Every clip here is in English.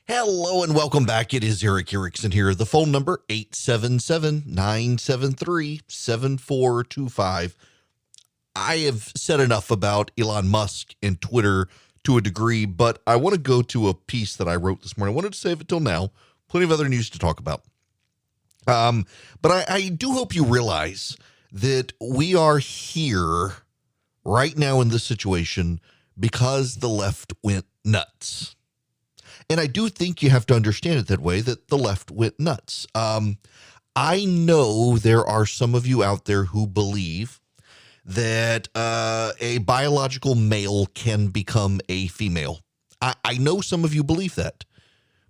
Hello and welcome back. It is Eric Erickson here. The phone number 877-973-7425. I have said enough about Elon Musk and Twitter to a degree, but I want to go to a piece that I wrote this morning. I wanted to save it till now. Plenty of other news to talk about. But I do hope you realize that we are here right now in this situation because the left went nuts. And I do think you have to understand it that way, that the left went nuts. I know there are some of you out there who believe that a biological male can become a female. I know some of you believe that.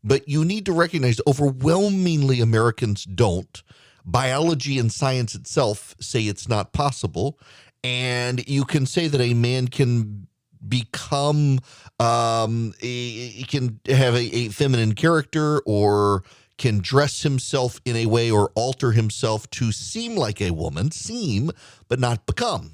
But you need to recognize overwhelmingly Americans don't. Biology and science itself say it's not possible. And you can say that a man can become he can have a feminine character or can dress himself in a way or alter himself to seem like a woman, but not become.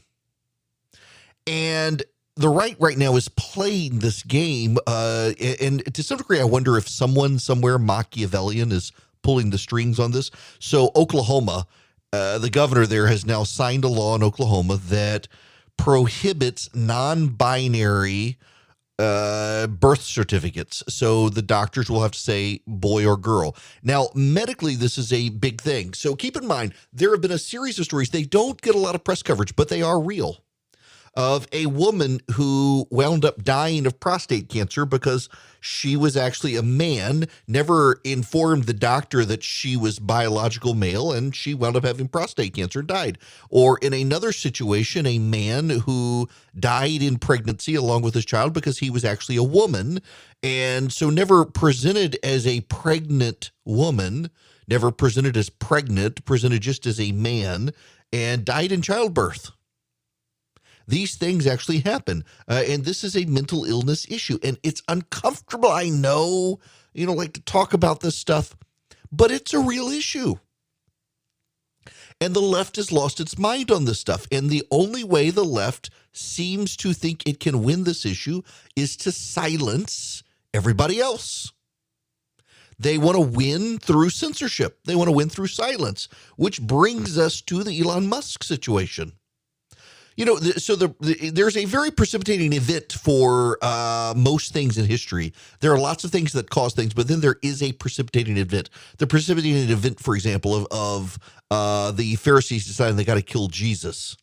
And the right now is playing this game, and to some degree I wonder if someone somewhere Machiavellian is pulling the strings on this. So Oklahoma, the governor there has now signed a law in Oklahoma that prohibits non-binary birth certificates. So the doctors will have to say boy or girl. Now, medically, this is a big thing. So keep in mind, there have been a series of stories. They don't get a lot of press coverage, but they are real, of a woman who wound up dying of prostate cancer because she was actually a man, never informed the doctor that she was biological male, and she wound up having prostate cancer and died. Or in another situation, a man who died in pregnancy along with his child because he was actually a woman, and so never presented as a pregnant woman, never presented as pregnant, presented just as a man, and died in childbirth. These things actually happen, and this is a mental illness issue, and it's uncomfortable. I know, like to talk about this stuff, but it's a real issue. And the left has lost its mind on this stuff, and the only way the left seems to think it can win this issue is to silence everybody else. They want to win through censorship. They want to win through silence, which brings us to the Elon Musk situation. There's a very precipitating event for most things in history. There are lots of things that cause things, but then there is a precipitating event. The precipitating event, for example, of the Pharisees deciding they got to kill Jesus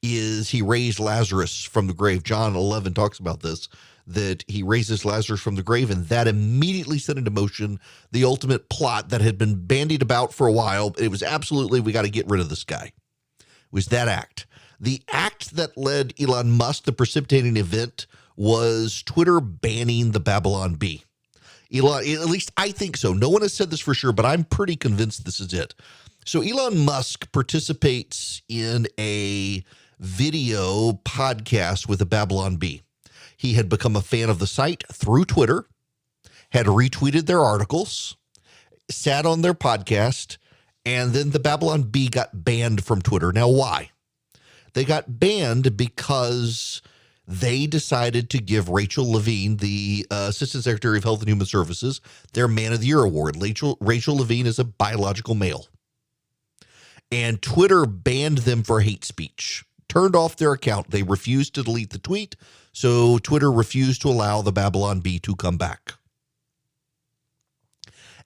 is he raised Lazarus from the grave. John 11 talks about this, that he raises Lazarus from the grave, and that immediately set into motion the ultimate plot that had been bandied about for a while. It was absolutely, we got to get rid of this guy. It was that act. The act that led Elon Musk, the precipitating event, was Twitter banning the Babylon Bee. Elon, at least I think so. No one has said this for sure, but I'm pretty convinced this is it. So Elon Musk participates in a video podcast with the Babylon Bee. He had become a fan of the site through Twitter, had retweeted their articles, sat on their podcast, and then the Babylon Bee got banned from Twitter. Now, why? They got banned because they decided to give Rachel Levine, the Assistant Secretary of Health and Human Services, their Man of the Year award. Rachel Levine is a biological male. And Twitter banned them for hate speech, turned off their account. They refused to delete the tweet, so Twitter refused to allow the Babylon Bee to come back.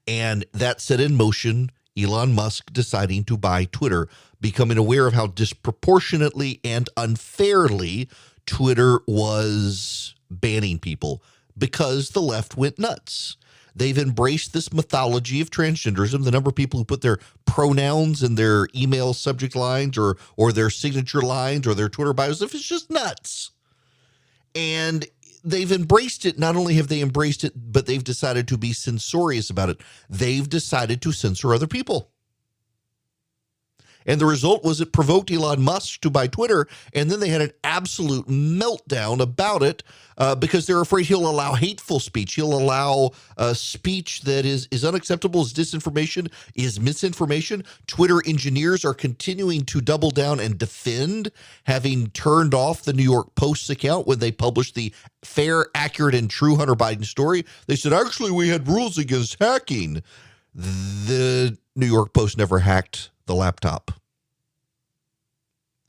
And that set in motion Elon Musk deciding to buy Twitter, becoming aware of how disproportionately and unfairly Twitter was banning people because the left went nuts. They've embraced this mythology of transgenderism. The number of people who put their pronouns in their email subject lines or their signature lines or their Twitter bios, it's just nuts. And they've embraced it. Not only have they embraced it, but they've decided to be censorious about it. They've decided to censor other people. And the result was it provoked Elon Musk to buy Twitter, and then they had an absolute meltdown about it because they're afraid he'll allow hateful speech. He'll allow speech that is unacceptable, is disinformation, is misinformation. Twitter engineers are continuing to double down and defend having turned off the New York Post's account when they published the fair, accurate, and true Hunter Biden story. They said, actually, we had rules against hacking. The New York Post never hacked the laptop,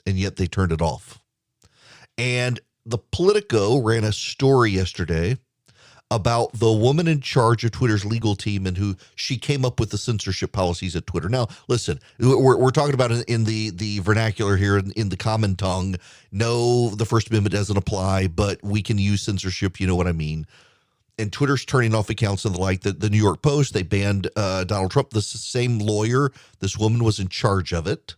and yet they turned it off. And the Politico ran a story yesterday about the woman in charge of Twitter's legal team and who she came up with the censorship policies at Twitter. Now, listen, we're talking about in the vernacular here, in the common tongue. No, the First Amendment doesn't apply, but we can use censorship. You know what I mean? And Twitter's turning off accounts and the like. The New York Post, they banned Donald Trump. The same lawyer, this woman was in charge of it.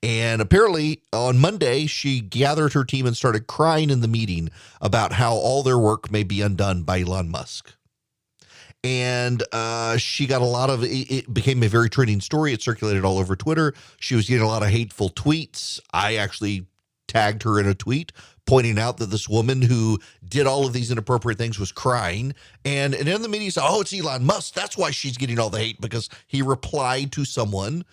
And apparently on Monday, she gathered her team and started crying in the meeting about how all their work may be undone by Elon Musk. And she got a lot of, it became a very trending story. It circulated all over Twitter. She was getting a lot of hateful tweets. I actually tagged her in a tweet pointing out that this woman who did all of these inappropriate things was crying. And in the media, said, oh, it's Elon Musk. That's why she's getting all the hate, because he replied to someone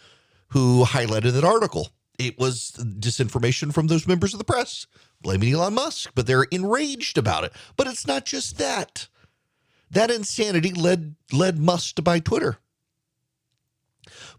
who highlighted that article. It was disinformation from those members of the press blaming Elon Musk, but they're enraged about it. But it's not just that. That insanity led Musk to buy Twitter.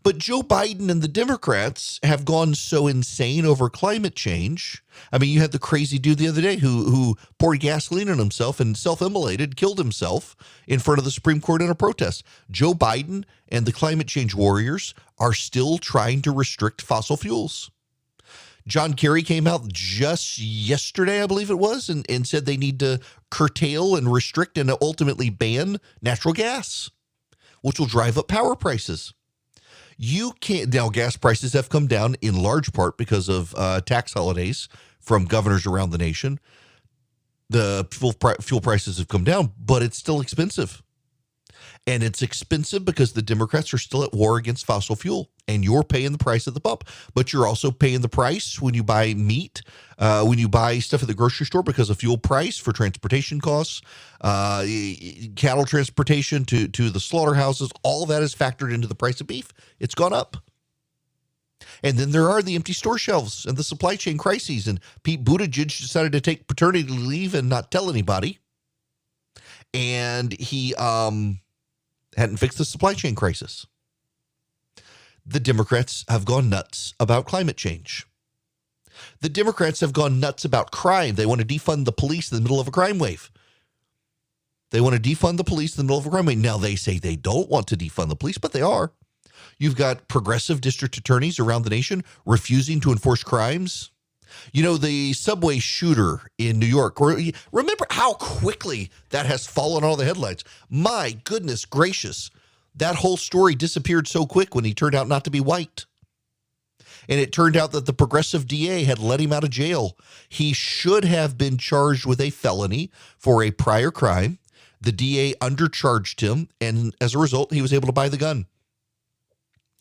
But Joe Biden and the Democrats have gone so insane over climate change. I mean, you had the crazy dude the other day who poured gasoline on himself and self-immolated, killed himself in front of the Supreme Court in a protest. Joe Biden and the climate change warriors are still trying to restrict fossil fuels. John Kerry came out just yesterday, I believe it was, and said they need to curtail and restrict and ultimately ban natural gas, which will drive up power prices. You can't, now gas prices have come down in large part because of tax holidays from governors around the nation. The fuel prices have come down, but it's still expensive. And it's expensive because the Democrats are still at war against fossil fuel, and you're paying the price at the pump. But you're also paying the price when you buy meat, when you buy stuff at the grocery store because of fuel price for transportation costs, cattle transportation to the slaughterhouses. All of that is factored into the price of beef. It's gone up. And then there are the empty store shelves and the supply chain crises. And Pete Buttigieg decided to take paternity leave and not tell anybody. And he hadn't fixed the supply chain crisis. The Democrats have gone nuts about climate change. The Democrats have gone nuts about crime. They want to defund the police in the middle of a crime wave. They want to defund the police in the middle of a crime wave. Now, they say they don't want to defund the police, but they are. You've got progressive district attorneys around the nation refusing to enforce crimes. You know, the subway shooter in New York, remember how quickly that has fallen on all the headlines. My goodness gracious, that whole story disappeared so quick when he turned out not to be white. And it turned out that the progressive DA had let him out of jail. He should have been charged with a felony for a prior crime. The DA undercharged him, and as a result, he was able to buy the gun.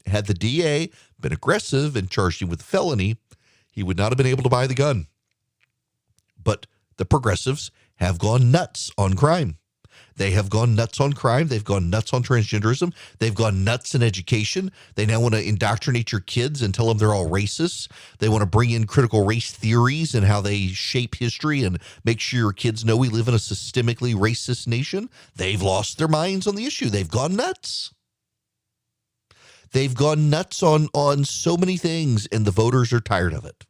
Had the DA been aggressive and charged him with a felony, he would not have been able to buy the gun. But the progressives have gone nuts on crime. They have gone nuts on crime. They've gone nuts on transgenderism. They've gone nuts in education. They now want to indoctrinate your kids and tell them they're all racists. They want to bring in critical race theories and how they shape history and make sure your kids know we live in a systemically racist nation. They've lost their minds on the issue. They've gone nuts. They've gone nuts on so many things, and the voters are tired of it.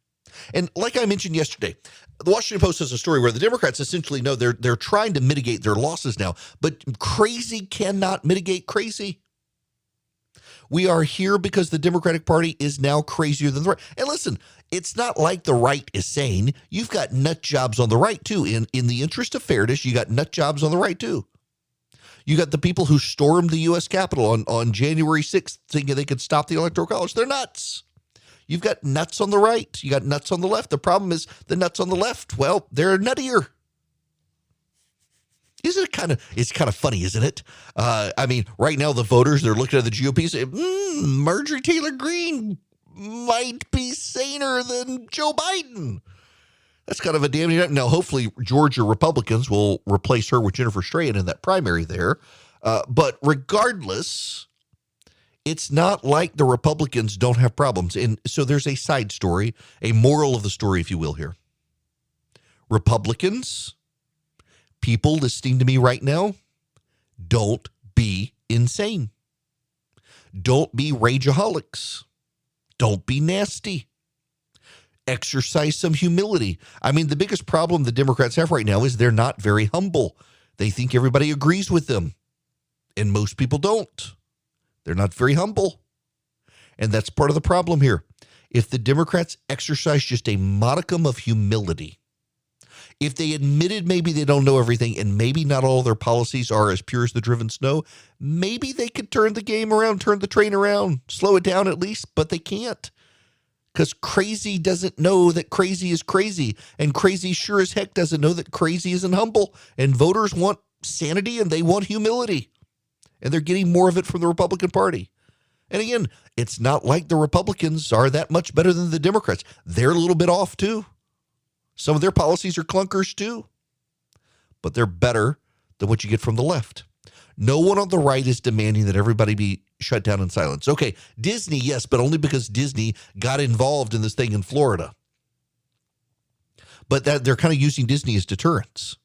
And like I mentioned yesterday, the Washington Post has a story where the Democrats essentially know they're trying to mitigate their losses now, but crazy cannot mitigate crazy. We are here because the Democratic Party is now crazier than the right. And listen, it's not like the right is sane. You've got nut jobs on the right, too. In the interest of fairness, you got nut jobs on the right, too. You got the people who stormed the U.S. Capitol on January 6th thinking they could stop the Electoral College. They're nuts. You've got nuts on the right. You got nuts on the left. The problem is the nuts on the left, well, they're nuttier. It's kind of funny, isn't it? I mean, right now the voters, they're looking at the GOP and say, Marjorie Taylor Greene might be saner than Joe Biden. That's kind of a damning. Now, hopefully, Georgia Republicans will replace her with Jennifer Strahan in that primary there. But regardless, it's not like the Republicans don't have problems. And so there's a side story, a moral of the story, if you will, here. Republicans, people listening to me right now, don't be insane. Don't be rageaholics. Don't be nasty. Exercise some humility. I mean, the biggest problem the Democrats have right now is they're not very humble. They think everybody agrees with them, and most people don't. They're not very humble, and that's part of the problem here. If the Democrats exercise just a modicum of humility, if they admitted maybe they don't know everything and maybe not all their policies are as pure as the driven snow, maybe they could turn the game around, turn the train around, slow it down at least, but they can't. Because crazy doesn't know that crazy is crazy, and crazy sure as heck doesn't know that crazy isn't humble. And voters want sanity and they want humility, and they're getting more of it from the Republican Party. And again, it's not like the Republicans are that much better than the Democrats. They're a little bit off too. Some of their policies are clunkers too, but they're better than what you get from the left. No one on the right is demanding that everybody be shut down in silence. Okay, Disney, yes, but only because Disney got involved in this thing in Florida. But that they're kind of using Disney as deterrence.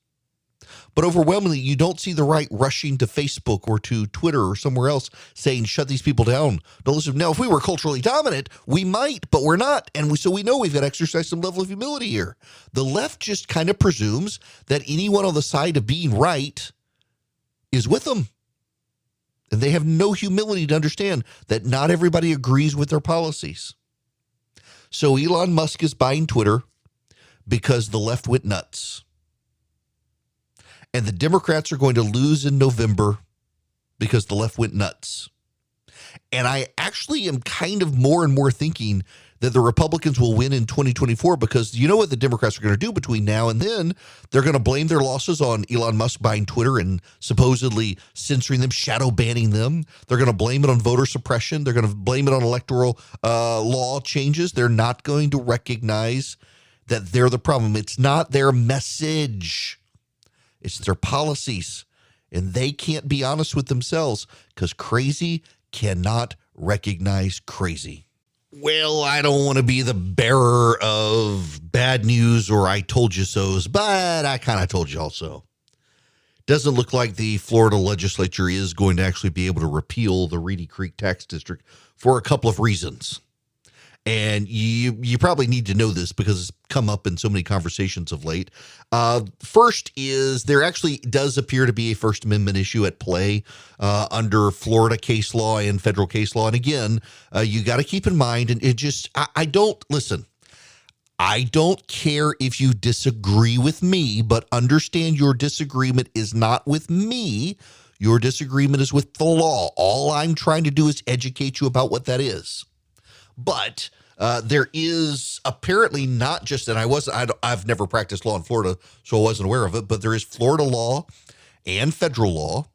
But overwhelmingly, you don't see the right rushing to Facebook or to Twitter or somewhere else saying, shut these people down. Don't listen. Now, if we were culturally dominant, we might, but we're not. And so we know we've got to exercise some level of humility here. The left just kind of presumes that anyone on the side of being right is with them. And they have no humility to understand that not everybody agrees with their policies. So Elon Musk is buying Twitter because the left went nuts. And the Democrats are going to lose in November because the left went nuts. And I actually am kind of more and more thinking that the Republicans will win in 2024 because you know what the Democrats are going to do between now and then? They're going to blame their losses on Elon Musk buying Twitter and supposedly censoring them, shadow banning them. They're going to blame it on voter suppression. They're going to blame it on electoral law changes. They're not going to recognize that they're the problem. It's not their message. It's their policies. And they can't be honest with themselves because crazy cannot recognize crazy. Well, I don't want to be the bearer of bad news or I told you so's, but I kind of told you all so. Doesn't look like the Florida legislature is going to actually be able to repeal the Reedy Creek tax district for a couple of reasons. And you probably need to know this because it's come up in so many conversations of late. First is there actually does appear to be a First Amendment issue at play under Florida case law and federal case law. And again, you got to keep in mind, and it just, I don't care if you disagree with me, but understand your disagreement is not with me. Your disagreement is with the law. All I'm trying to do is educate you about what that is. But there is apparently not just, and I've never practiced law in Florida, so I wasn't aware of it, but there is Florida law and federal law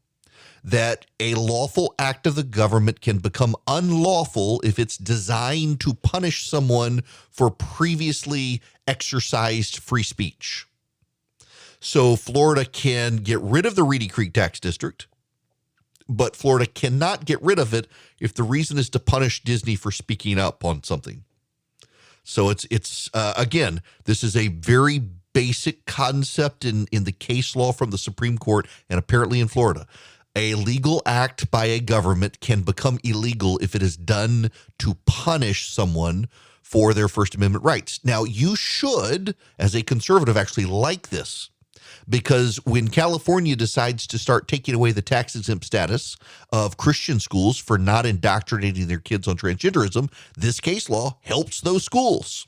that a lawful act of the government can become unlawful if it's designed to punish someone for previously exercised free speech. So Florida can get rid of the Reedy Creek tax district, but Florida cannot get rid of it if the reason is to punish Disney for speaking up on something. So it's again, this is a very basic concept in the case law from the Supreme Court and apparently in Florida. A legal act by a government can become illegal if it is done to punish someone for their First Amendment rights. Now, you should, as a conservative, actually like this. Because when California decides to start taking away the tax-exempt status of Christian schools for not indoctrinating their kids on transgenderism, this case law helps those schools.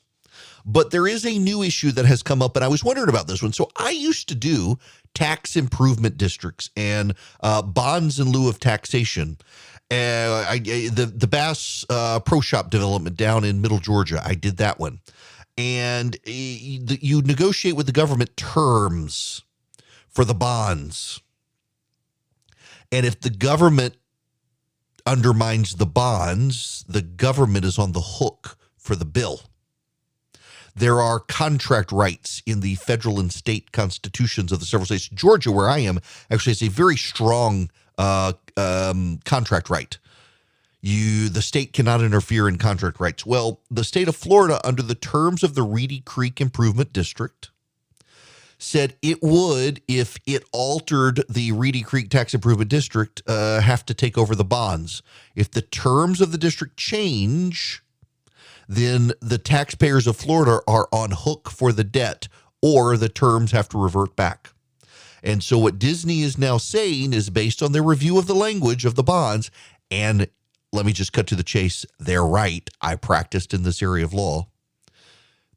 But there is a new issue that has come up, and I was wondering about this one. So I used to do tax improvement districts and bonds in lieu of taxation. The Bass Pro Shop development down in Middle Georgia, I did that one. And you negotiate with the government terms for the bonds. And if the government undermines the bonds, the government is on the hook for the bill. There are contract rights in the federal and state constitutions of the several states. Georgia, where I am, actually has a very strong contract right. The state cannot interfere in contract rights. Well, the state of Florida, under the terms of the Reedy Creek Improvement District, said it would, if it altered the Reedy Creek Tax Improvement District, have to take over the bonds. If the terms of the district change, then the taxpayers of Florida are on hook for the debt, or the terms have to revert back. And so what Disney is now saying is, based on their review of the language of the bonds, and let me just cut to the chase, they're right. I practiced in this area of law.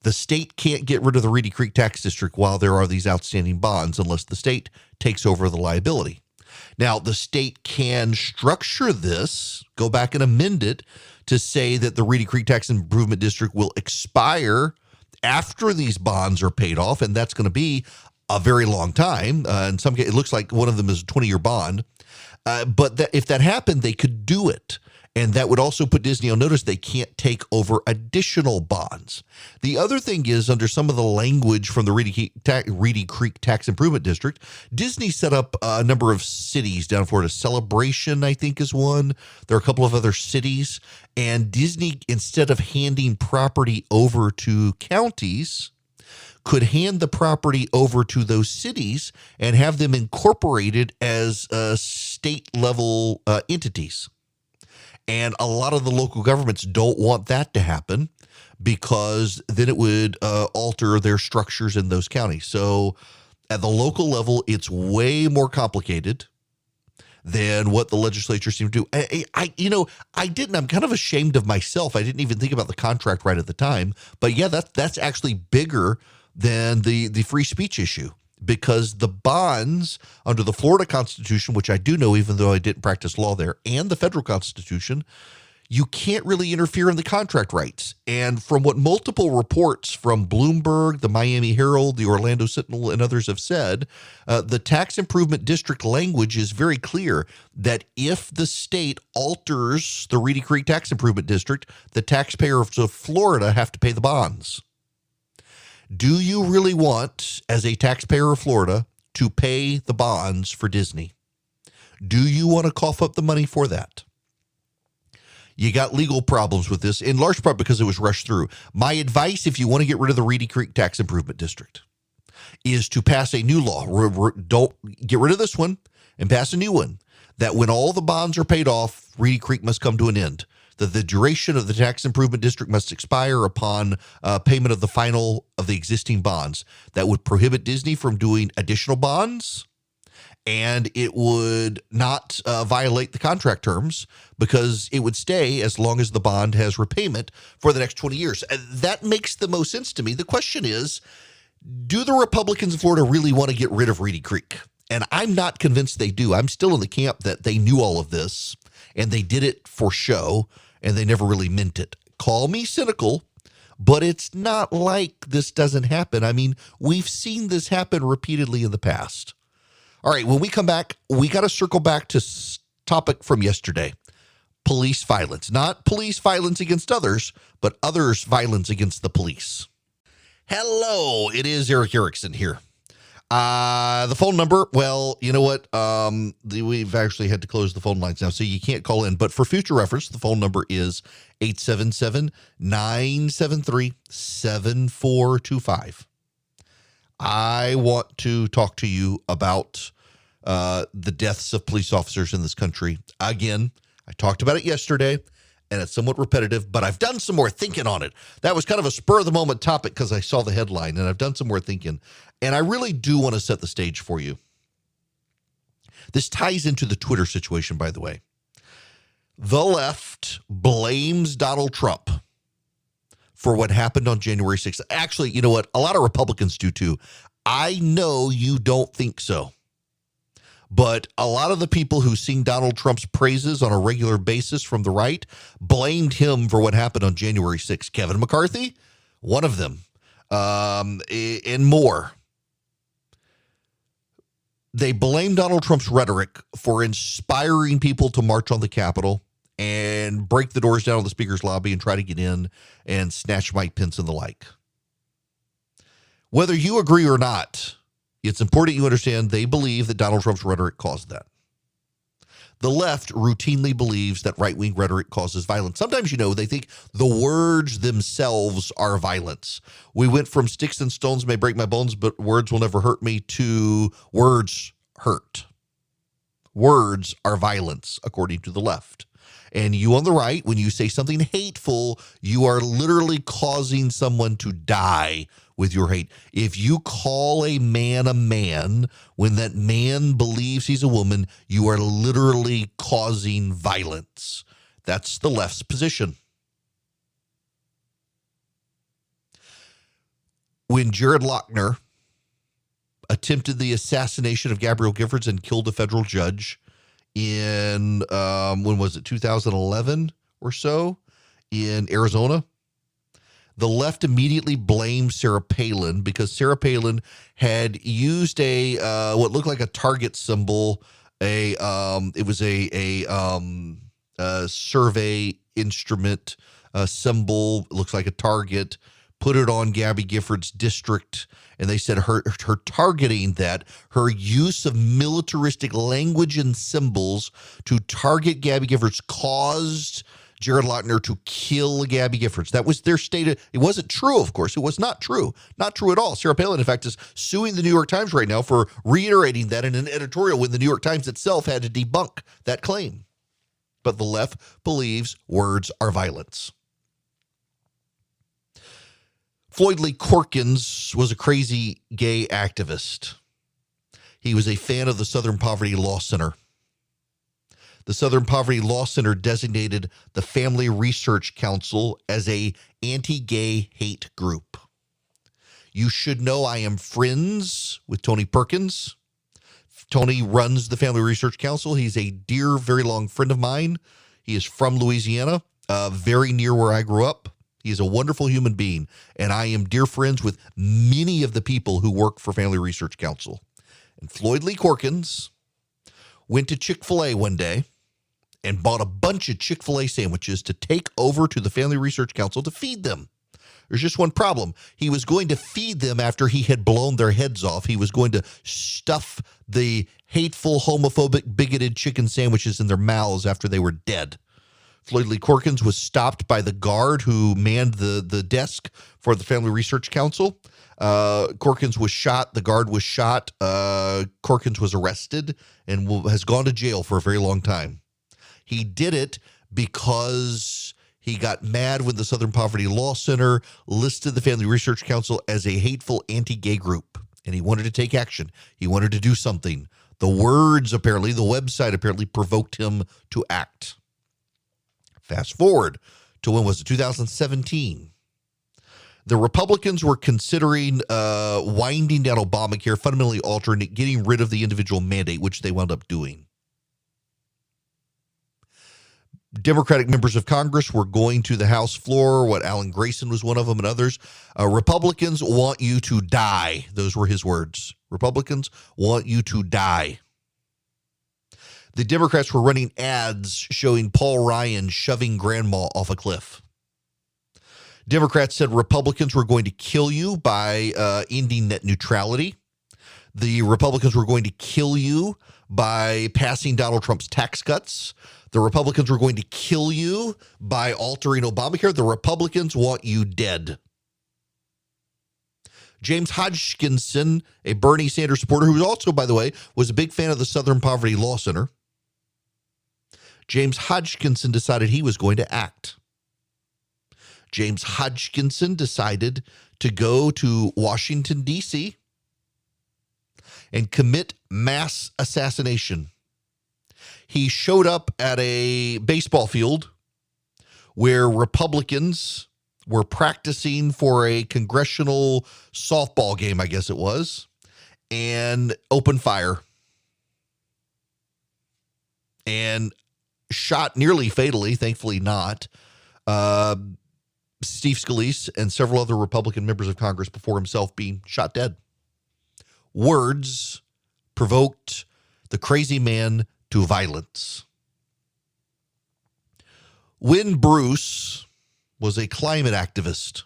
The state can't get rid of the Reedy Creek Tax District while there are these outstanding bonds unless the state takes over the liability. Now, the state can structure this, go back and amend it to say that the Reedy Creek Tax Improvement District will expire after these bonds are paid off, and that's going to be a very long time. In some cases, it looks like one of them is a 20-year bond. But if that happened, they could do it. And that would also put Disney on notice they can't take over additional bonds. The other thing is, under some of the language from the Reedy Creek Tax Improvement District, Disney set up a number of cities down in Florida. Celebration, I think, is one. There are a couple of other cities. And Disney, instead of handing property over to counties, could hand the property over to those cities and have them incorporated as state-level entities. And a lot of the local governments don't want that to happen because then it would alter their structures in those counties. So at the local level, it's way more complicated than what the legislature seemed to do. I'm kind of ashamed of myself. I didn't even think about the contract right at the time. But yeah, that's actually bigger than the free speech issue. Because the bonds under the Florida Constitution, which I do know even though I didn't practice law there, and the federal Constitution, you can't really interfere in the contract rights. And from what multiple reports from Bloomberg, the Miami Herald, the Orlando Sentinel, and others have said, the tax improvement district language is very clear that if the state alters the Reedy Creek Tax Improvement District, the taxpayers of Florida have to pay the bonds. Do you really want, as a taxpayer of Florida, to pay the bonds for Disney? Do you want to cough up the money for that? You got legal problems with this, in large part because it was rushed through. My advice, if you want to get rid of the Reedy Creek Tax Improvement District, is to pass a new law. Don't get rid of this one and pass a new one, that when all the bonds are paid off, Reedy Creek must come to an end. That the duration of the tax improvement district must expire upon payment of the final of the existing bonds. That would prohibit Disney from doing additional bonds, and it would not violate the contract terms because it would stay as long as the bond has repayment for the next 20 years. That makes the most sense to me. The question is, do the Republicans in Florida really want to get rid of Reedy Creek? And I'm not convinced they do. I'm still in the camp that they knew all of this and they did it for show, and they never really meant it. Call me cynical, but it's not like this doesn't happen. I mean, we've seen this happen repeatedly in the past. All right, when we come back, we got to circle back to topic from yesterday. Police violence. Not police violence against others, but others' violence against the police. Hello, it is Eric Erickson here. The phone number, well, you know what? We've actually had to close the phone lines now, so you can't call in. But for future reference, the phone number is 877-973-7425. I want to talk to you about the deaths of police officers in this country. Again, I talked about it yesterday, and it's somewhat repetitive, but I've done some more thinking on it. That was kind of a spur-of-the-moment topic because I saw the headline, and I've done some more thinking. And I really do want to set the stage for you. This ties into the Twitter situation, by the way. The left blames Donald Trump for what happened on January 6th. Actually, you know what? A lot of Republicans do too. I know you don't think so. But a lot of the people who sing Donald Trump's praises on a regular basis from the right blamed him for what happened on January 6th. Kevin McCarthy, one of them, and more. They blame Donald Trump's rhetoric for inspiring people to march on the Capitol, and break the doors down on the speaker's lobby and try to get in and snatch Mike Pence and the like. Whether you agree or not, it's important you understand they believe that Donald Trump's rhetoric caused that. The left routinely believes that right-wing rhetoric causes violence. Sometimes, they think the words themselves are violence. We went from sticks and stones may break my bones, but words will never hurt me, to words hurt. Words are violence, according to the left. And you on the right, when you say something hateful, you are literally causing someone to die with your hate. If you call a man when that man believes he's a woman, you are literally causing violence. That's the left's position. When Jared Loughner attempted the assassination of Gabrielle Giffords and killed a federal judge in, when was it, 2011 or so, in Arizona, the left immediately blamed Sarah Palin because Sarah Palin had used what looked like a target symbol. It was a survey instrument symbol. It looks like a target. Put it on Gabby Gifford's district, and they said her targeting that, her use of militaristic language and symbols to target Gabby Giffords caused Jared Loughner to kill Gabby Giffords. That was their stated. It wasn't true, of course. It was not true. Not true at all. Sarah Palin, in fact, is suing the New York Times right now for reiterating that in an editorial when the New York Times itself had to debunk that claim. But the left believes words are violence. Floyd Lee Corkins was a crazy gay activist. He was a fan of the Southern Poverty Law Center. The Southern Poverty Law Center designated the Family Research Council as a anti-gay hate group. You should know I am friends with Tony Perkins. Tony runs the Family Research Council. He's a dear, very long friend of mine. He is from Louisiana, very near where I grew up. He is a wonderful human being, and I am dear friends with many of the people who work for Family Research Council. And Floyd Lee Corkins went to Chick-fil-A one day and bought a bunch of Chick-fil-A sandwiches to take over to the Family Research Council to feed them. There's just one problem. He was going to feed them after he had blown their heads off. He was going to stuff the hateful, homophobic, bigoted chicken sandwiches in their mouths after they were dead. Floyd Lee Corkins was stopped by the guard who manned the desk for the Family Research Council. Corkins was shot. The guard was shot. Corkins was arrested and has gone to jail for a very long time. He did it because he got mad when the Southern Poverty Law Center listed the Family Research Council as a hateful anti-gay group, and he wanted to take action. He wanted to do something. The words, apparently, the website apparently provoked him to act. Fast forward to when was it, 2017. The Republicans were considering winding down Obamacare, fundamentally altering it, getting rid of the individual mandate, which they wound up doing. Democratic members of Congress were going to the House floor. Alan Grayson was one of them and others. Republicans want you to die. Those were his words. Republicans want you to die. The Democrats were running ads showing Paul Ryan shoving grandma off a cliff. Democrats said Republicans were going to kill you by ending net neutrality. The Republicans were going to kill you by passing Donald Trump's tax cuts. The Republicans were going to kill you by altering Obamacare. The Republicans want you dead. James Hodgkinson, a Bernie Sanders supporter, who also, by the way, was a big fan of the Southern Poverty Law Center. James Hodgkinson decided he was going to act. James Hodgkinson decided to go to Washington, D.C. and commit mass assassination. He showed up at a baseball field where Republicans were practicing for a congressional softball game, I guess it was, and opened fire and shot nearly fatally, thankfully not, Steve Scalise and several other Republican members of Congress before himself being shot dead. Words provoked the crazy man to violence. When Bruce was a climate activist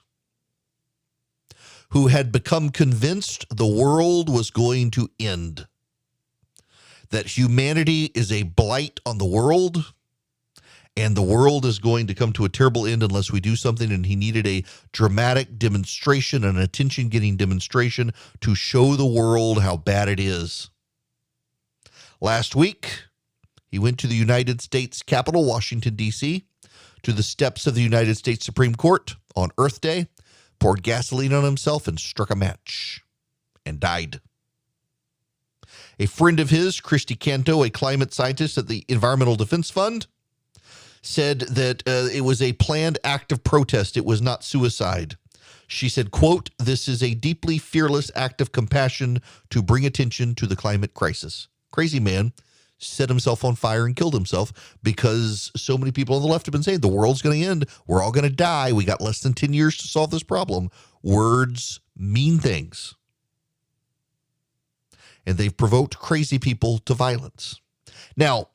who had become convinced the world was going to end, that humanity is a blight on the world, and the world is going to come to a terrible end unless we do something, and he needed a dramatic demonstration, an attention-getting demonstration to show the world how bad it is. Last week, he went to the United States Capitol, Washington, D.C., to the steps of the United States Supreme Court on Earth Day, poured gasoline on himself and struck a match and died. A friend of his, Christy Canto, a climate scientist at the Environmental Defense Fund, said that it was a planned act of protest. It was not suicide. She said, quote, "This is a deeply fearless act of compassion to bring attention to the climate crisis." Crazy man set himself on fire and killed himself because so many people on the left have been saying the world's going to end. We're all going to die. We got less than 10 years to solve this problem. Words mean things. And they've provoked crazy people to violence. Now,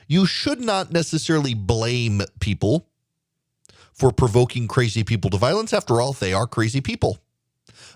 you should not necessarily blame people for provoking crazy people to violence. After all, they are crazy people.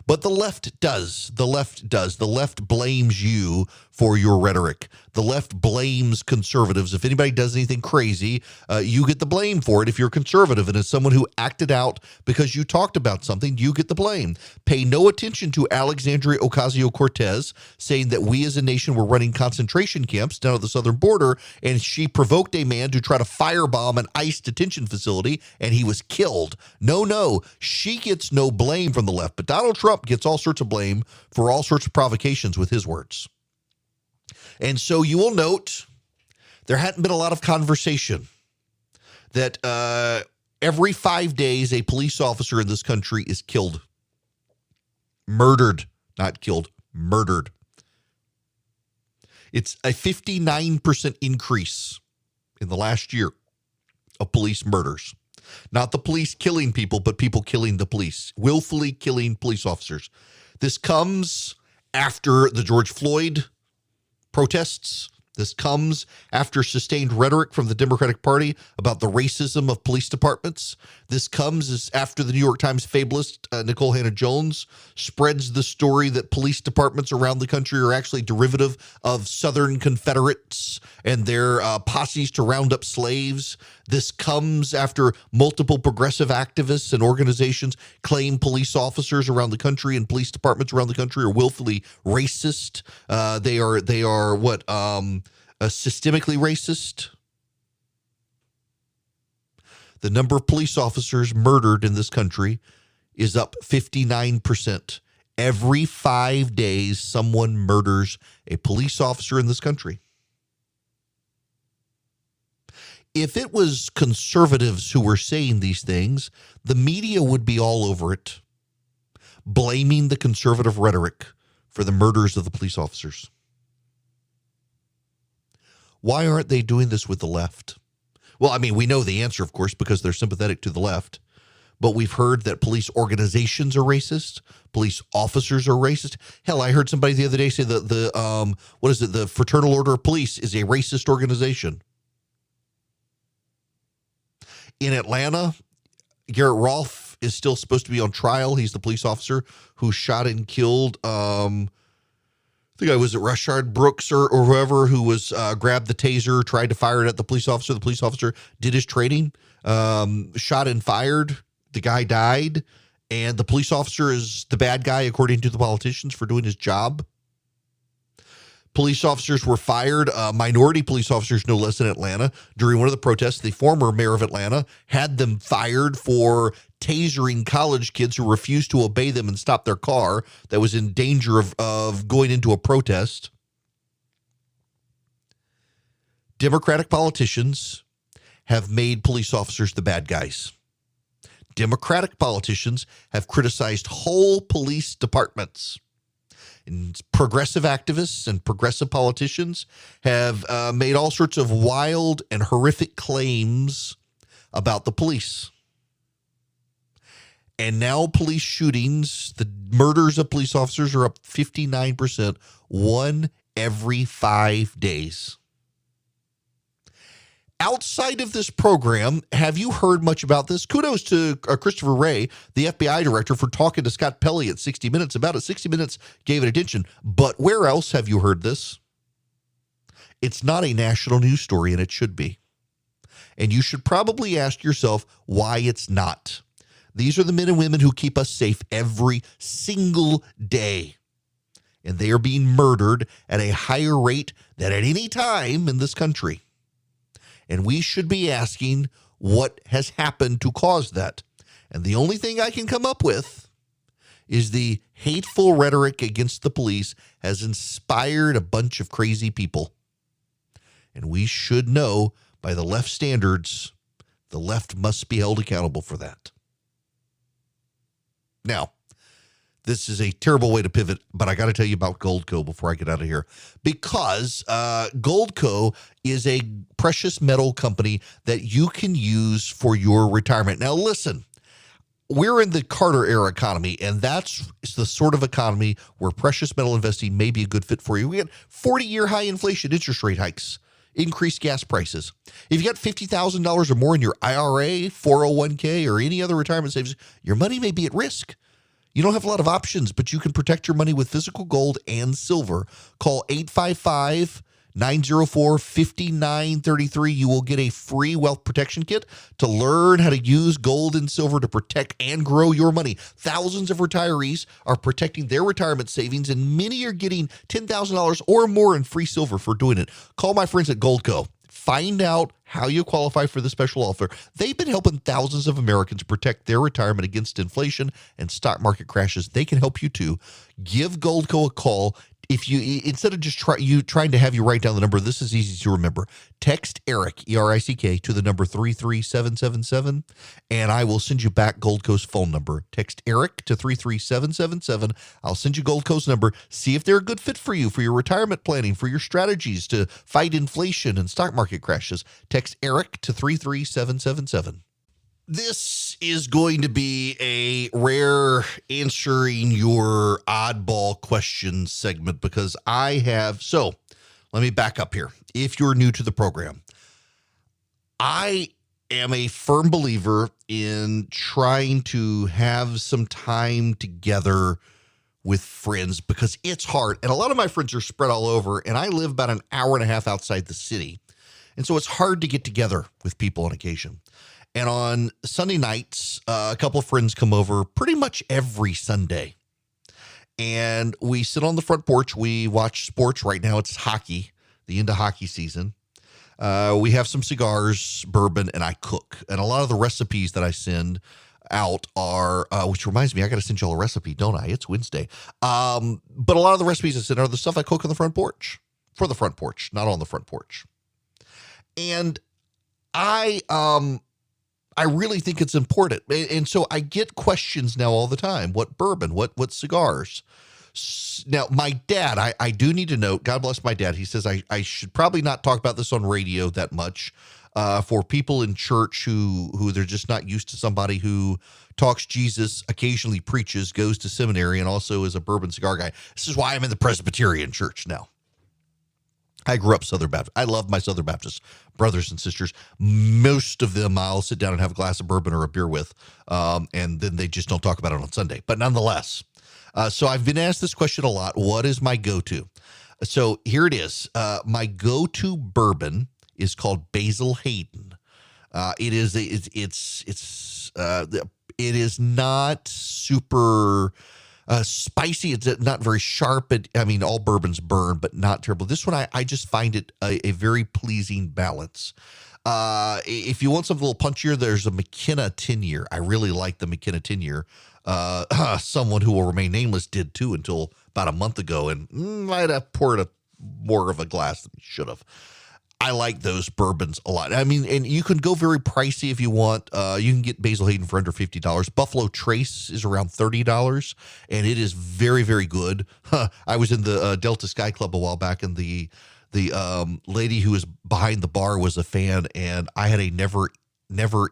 But the left does. The left does. The left blames you for your rhetoric. The left blames conservatives. If anybody does anything crazy, you get the blame for it if you're conservative. And as someone who acted out because you talked about something, you get the blame. Pay no attention to Alexandria Ocasio-Cortez saying that we as a nation were running concentration camps down at the southern border, and she provoked a man to try to firebomb an ICE detention facility, and he was killed. No, she gets no blame from the left. But Donald Trump gets all sorts of blame for all sorts of provocations with his words. And so you will note there hadn't been a lot of conversation that every 5 days a police officer in this country is killed. Murdered, not killed, murdered. It's a 59% increase in the last year of police murders. Not the police killing people, but people killing the police, willfully killing police officers. This comes after the George Floyd protests. This comes after sustained rhetoric from the Democratic Party about the racism of police departments. This comes after the New York Times fabulist Nicole Hannah-Jones spreads the story that police departments around the country are actually derivative of Southern Confederates and their posses to round up slaves. This comes after multiple progressive activists and organizations claim police officers around the country and police departments around the country are willfully racist. They are what? Systemically racist. The number of police officers murdered in this country is up 59%. Every 5 days, someone murders a police officer in this country. If it was conservatives who were saying these things, the media would be all over it, blaming the conservative rhetoric for the murders of the police officers. Why aren't they doing this with the left? Well, I mean, we know the answer, of course, because they're sympathetic to the left. But we've heard that police organizations are racist. Police officers are racist. Hell, I heard somebody the other day say that the Fraternal Order of Police is a racist organization. In Atlanta, Garrett Rolfe is still supposed to be on trial. He's the police officer who shot and killed I think I was at Rashard Brooks or whoever who was grabbed the taser, tried to fire it at the police officer. The police officer did his training, shot and fired. The guy died, and the police officer is the bad guy, according to the politicians, for doing his job. Police officers were fired, minority police officers, no less, in Atlanta. During one of the protests, the former mayor of Atlanta had them fired for tasering college kids who refused to obey them and stop their car that was in danger of going into a protest. Democratic politicians have made police officers the bad guys. Democratic politicians have criticized whole police departments. And progressive activists and progressive politicians have made all sorts of wild and horrific claims about the police. And now police shootings, the murders of police officers are up 59%, one every 5 days. outside of this program, have you heard much about this? Kudos to Christopher Wray, the FBI director, for talking to Scott Pelley at 60 Minutes about it. 60 Minutes gave it attention. But where else have you heard this? It's not a national news story, and it should be. And you should probably ask yourself why it's not. These are the men and women who keep us safe every single day. And they are being murdered at a higher rate than at any time in this country. And we should be asking what has happened to cause that. And the only thing I can come up with is the hateful rhetoric against the police has inspired a bunch of crazy people. And we should know by the left standards, the left must be held accountable for that. Now, this is a terrible way to pivot, but I got to tell you about Goldco before I get out of here, because Goldco is a precious metal company that you can use for your retirement. Now, listen, we're in the Carter era economy, and that's the sort of economy where precious metal investing may be a good fit for you. We got 40-year high inflation, interest rate hikes, increased gas prices. If you got $50,000 or more in your IRA, 401k, or any other retirement savings, your money may be at risk. You don't have a lot of options, but you can protect your money with physical gold and silver. Call 855-904-5933. You will get a free wealth protection kit to learn how to use gold and silver to protect and grow your money. Thousands of retirees are protecting their retirement savings, and many are getting $10,000 or more in free silver for doing it. Call my friends at Goldco. Find out how you qualify for the special offer. They've been helping thousands of Americans protect their retirement against inflation and stock market crashes. They can help you too. Give Goldco a call. If you, instead of just trying to have you write down the number, this is easy to remember. Text Eric, E-R-I-C-K, to the number 33777, and I will send you back Goldco's phone number. Text Eric to 33777. I'll send you Goldco's number. See if they're a good fit for you, for your retirement planning, for your strategies to fight inflation and stock market crashes. Text Eric to 33777. This is going to be a rare answering your oddball questions segment because so let me back up here. If you're new to the program, I am a firm believer in trying to have some time together with friends because it's hard. And a lot of my friends are spread all over, and I live about an hour and a half outside the city. And so it's hard to get together with people on occasion. And on Sunday nights, a couple of friends come over pretty much every Sunday. And we sit on the front porch. We watch sports. Right now it's hockey, the end of hockey season. We have some cigars, bourbon, and I cook. And a lot of the recipes that I send out are, which reminds me, I got to send y'all a recipe, don't I? It's Wednesday. But a lot of the recipes I send are the stuff I cook on the front porch, for the front porch, not on the front porch. And I really think it's important. And so I get questions now all the time. What bourbon? What cigars? Now, my dad, I do need to note, God bless my dad. He says I should probably not talk about this on radio that much for people in church who they're just not used to somebody who talks Jesus, occasionally preaches, goes to seminary, and also is a bourbon cigar guy. This is why I'm in the Presbyterian church now. I grew up Southern Baptist. I love my Southern Baptist brothers and sisters. Most of them I'll sit down and have a glass of bourbon or a beer with, and then they just don't talk about it on Sunday. But nonetheless, so I've been asked this question a lot. What is my go-to? So here it is. My go-to bourbon is called Basil Hayden. It is not super spicy. It's not very sharp. I mean, all bourbons burn, but not terrible. This one, I just find it a very pleasing balance. If you want something a little punchier, there's a McKenna 10-year. I really like the McKenna 10-year. Someone who will remain nameless did too until about a month ago, and might have poured more of a glass than he should have. I like those bourbons a lot. I mean, and you can go very pricey if you want. You can get Basil Hayden for under $50. Buffalo Trace is around $30, and it is very, very good. I was in the Delta Sky Club a while back, and the lady who was behind the bar was a fan, and I had a never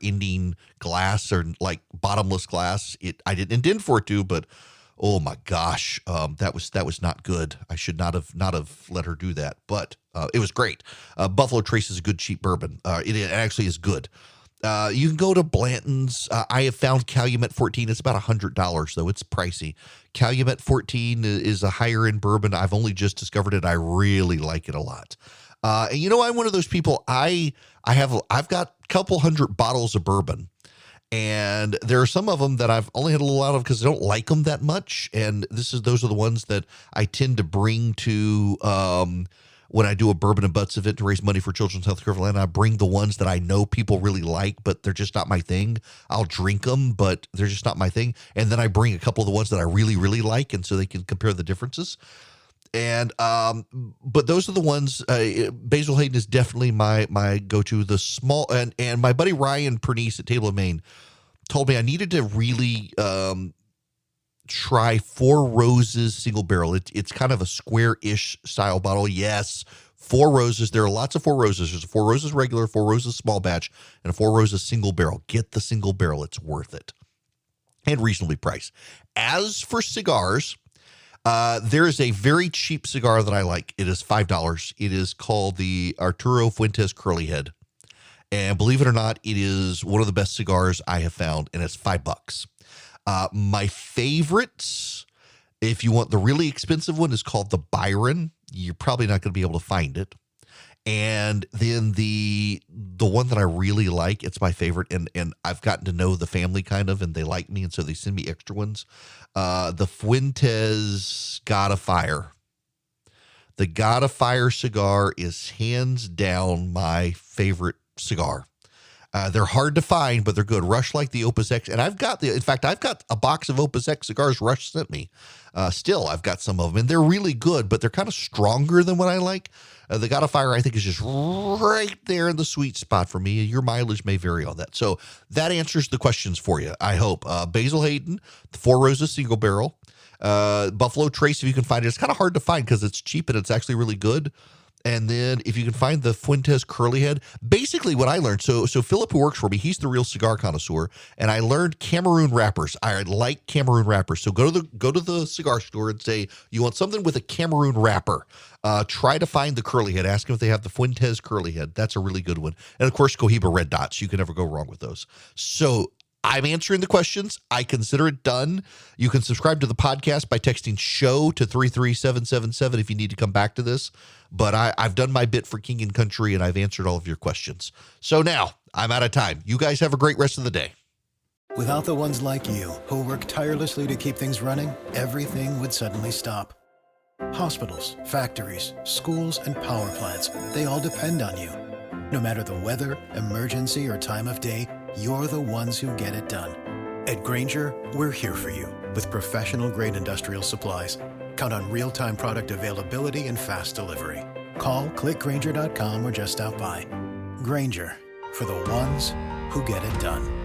ending glass, or like bottomless glass. I didn't intend for it to, but Oh my gosh, that was not good. I should not have let her do that, but it was great. Buffalo Trace is a good cheap bourbon. It actually is good. You can go to Blanton's. I have found Calumet 14. It's about $100 though. It's pricey. Calumet 14 is a higher end bourbon. I've only just discovered it. I really like it a lot. And you know, I'm one of those people. I've got a couple hundred bottles of bourbon. And there are some of them that I've only had a little out of because I don't like them that much. And those are the ones that I tend to bring to when I do a Bourbon and Butts event to raise money for Children's Healthcare of Atlanta. I bring the ones that I know people really like, but they're just not my thing. I'll drink them, but they're just not my thing. And then I bring a couple of the ones that I really, really like, and so they can compare the differences. And but those are the ones. Basil Hayden is definitely my go-to. The small and my buddy Ryan Pernice at Table of Maine told me I needed to really try Four Roses single barrel. It's kind of a square-ish style bottle. Yes, Four Roses. There are lots of Four Roses. There's a Four Roses regular, Four Roses small batch, and a Four Roses single barrel. Get the single barrel. It's worth it and reasonably priced. As for cigars. There is a very cheap cigar that I like. It is $5. It is called the Arturo Fuentes Curly Head. And believe it or not, it is one of the best cigars I have found, and it's $5. My favorites, if you want the really expensive one, is called the Byron. You're probably not going to be able to find it. And then the one that I really like, it's my favorite, and I've gotten to know the family kind of, and they like me, and so they send me extra ones. The Fuentes God of Fire. The God of Fire cigar is hands down my favorite cigar. They're hard to find, but they're good. Rush like the Opus X. And I've got a box of Opus X cigars Rush sent me. Still, I've got some of them, and they're really good, but they're kind of stronger than what I like. The God of Fire, I think, is just right there in the sweet spot for me. Your mileage may vary on that. So that answers the questions for you, I hope. Basil Hayden, the Four Roses single barrel. Buffalo Trace, if you can find it. It's kind of hard to find because it's cheap and it's actually really good. And then if you can find the Fuentes Curly Head, basically what I learned, so Philip, who works for me, he's the real cigar connoisseur, and I learned Cameroon wrappers. I like Cameroon wrappers. So go to the cigar store and say, you want something with a Cameroon wrapper. Try to find the Curly Head. Ask them if they have the Fuentes Curly Head. That's a really good one. And of course, Cohiba Red Dots. You can never go wrong with those. So I'm answering the questions. I consider it done. You can subscribe to the podcast by texting SHOW to 33777 if you need to come back to this. But I've done my bit for King and Country, and I've answered all of your questions. So now I'm out of time. You guys have a great rest of the day. Without the ones like you who work tirelessly to keep things running, everything would suddenly stop. Hospitals, factories, schools, and power plants, they all depend on you. No matter the weather, emergency, or time of day, you're the ones who get it done. At Grainger, we're here for you with professional-grade industrial supplies. Count on real-time product availability and fast delivery. Call, click Grainger.com, or just stop by. Grainger, for the ones who get it done.